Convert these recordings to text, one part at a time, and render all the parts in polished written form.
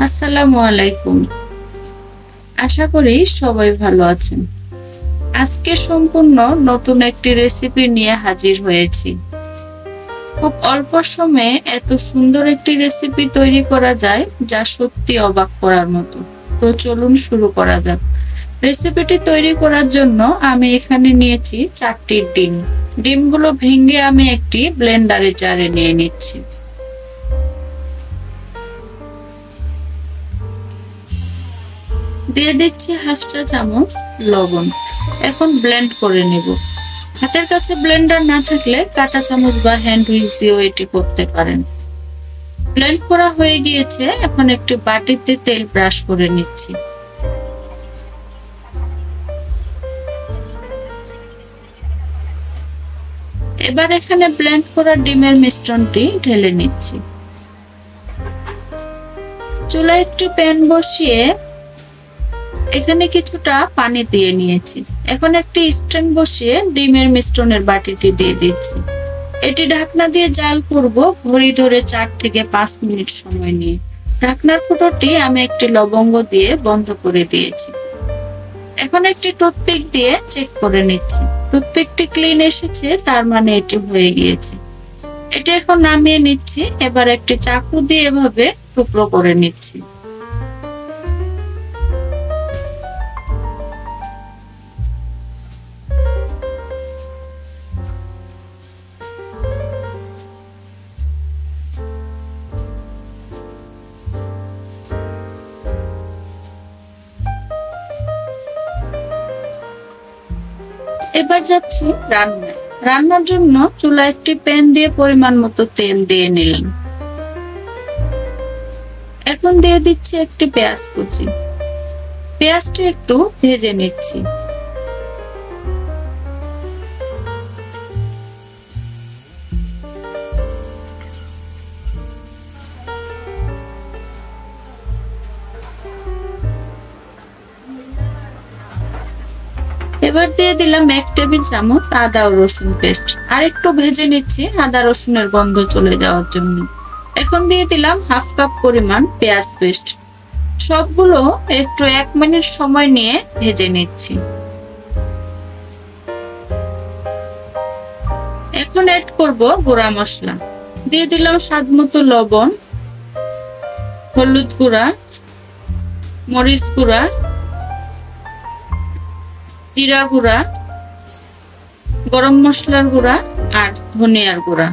আসসালামু আলাইকুম। আশা করি সবাই ভালো আছেন। আজকে সম্পূর্ণ নতুন একটি রেসিপি নিয়ে হাজির হয়েছি। খুব অল্প সময়ে এত সুন্দর একটি রেসিপি তৈরি করা যায় যা সত্যি অবাক করার মতো। তো চলুন শুরু করা যাক। রেসিপিটি তৈরি করার জন্য আমি এখানে নিয়েছি 4টি ডিম। ডিমগুলো ভেঙে আমি একটি ব্লেন্ডারের জারে নিয়ে নিচ্ছি। দিয়ে দিচ্ছি হাফ চা চামচ লবণ। এখন ব্লেন্ড করে নেব। হাতের কাছে ব্লেন্ডার না থাকলে কাঁটা চামচ বা হ্যান্ড হুইল দিয়েও এটি করতে পারেন। ব্লেন্ড করা হয়ে গিয়েছে, এখন একটি বাটিতে তেল ব্রাশ করে নিচ্ছি। এবার এখানে ব্লেন্ড করা ডিমের মিশ্রণটি ঢেলে নিচ্ছি। চুলায় একটি প্যান বসিয়ে এখানে কিছুটা পানি দিয়ে নিয়েছি। এখন একটি স্ট্যান্ড বসিয়ে ডিমের মিশ্রণের বাটিটি দিয়ে দিচ্ছি। এটি ঢাকনা দিয়ে জাল করব ঘড়ি ধরে 4 থেকে 5 মিনিট সময় নিয়ে। ঢাকনার ফুটোটি আমি একটি লবঙ্গ দিয়ে বন্ধ করে দিয়েছি। এখন একটি টুথপিক দিয়ে চেক করে নিচ্ছি। টুথপিকটি ক্লিন এসেছে, তার মানে এটি হয়ে গিয়েছে। এটি এখন নামিয়ে নিচ্ছি। এবার একটি চাকু দিয়ে এভাবে টুকরো করে নিচ্ছি। এবার যাচ্ছি রান্নায়। রান্নার জন্য চুলায় একটি প্যান দিয়ে পরিমাণ মতো তেল দিয়ে নিলাম। এখন দিয়ে দিচ্ছি একটি পেঁয়াজ কুচি। পেঁয়াজটি একটু ভেজে নিচ্ছি। এবার দিয়ে দিলাম 1 টেবিল চামচ আদা ও রসুন পেস্ট। আর একটু ভেজে নিচ্ছি আদা রসুনের গন্ধ চলে যাওয়ার জন্য। এখন দিয়ে দিলাম হাফ কাপ পরিমাণ পেঁয়াজ পেস্ট। সবগুলো একটু 1 মিনিট সময় নিয়ে ভেজে নিচ্ছি। এখন অ্যাড করব গুঁড়া মশলা। দিয়ে দিলাম স্বাদমতো লবণ, হলুদ গুঁড়া, মরিচ গুঁড়া, জিরা গুঁড়া, গরম মশলার গুঁড়া আর ধনিয়ার গুঁড়া।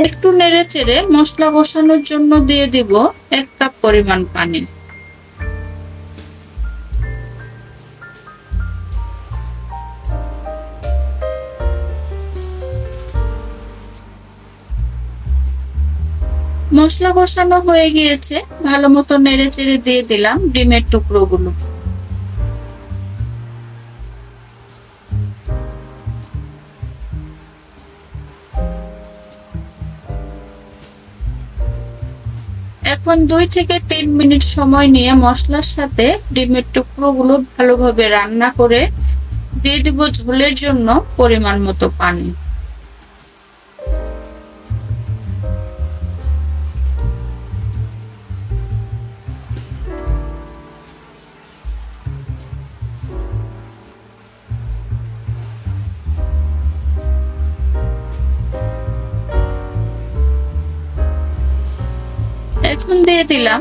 একটু নেড়ে চেড়ে মশলা কষানোর জন্য দিয়ে দিব 1 কাপ পরিমাণ পানি। মশলা কষানো হয়ে গিয়েছে, ভালো মতো নেড়ে চেড়ে দিয়ে দিলাম ডিমের টুকরোগুলো। এখন 2 থেকে 3 মিনিট সময় নিয়ে মশলার সাথে ডিমের টুকরোগুলো ভালোভাবে রান্না করে দিয়ে দিব ঝোলের জন্য পরিমাণ মতো পানি। এখন দিয়ে দিলাম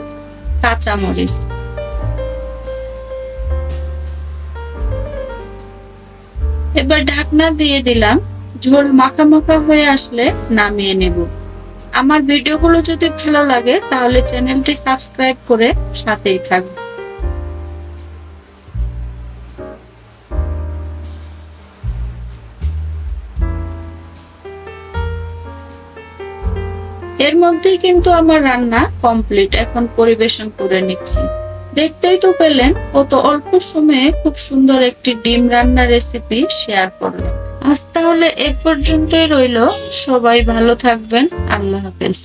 কাঁচা মরিচ। এবার ঢাকনা দিয়ে দিলাম। ঝোল মাখা মাখা হয়ে আসলে নামিয়ে নেব। আমার ভিডিওগুলো যদি ভালো লাগে তাহলে চ্যানেলটি সাবস্ক্রাইব করে সাথেই থাকবেন। এর মধ্যেই কিন্তু আমার রান্না কমপ্লিট। এখন পরিবেশন করে নিচ্ছি। দেখতেই তো পেলেন কত অল্প সময়ে খুব সুন্দর একটি ডিম রান্নার রেসিপি শেয়ার করলাম। আজ তাহলে এ পর্যন্তই রইল। সবাই ভালো থাকবেন। আল্লাহ হাফেজ।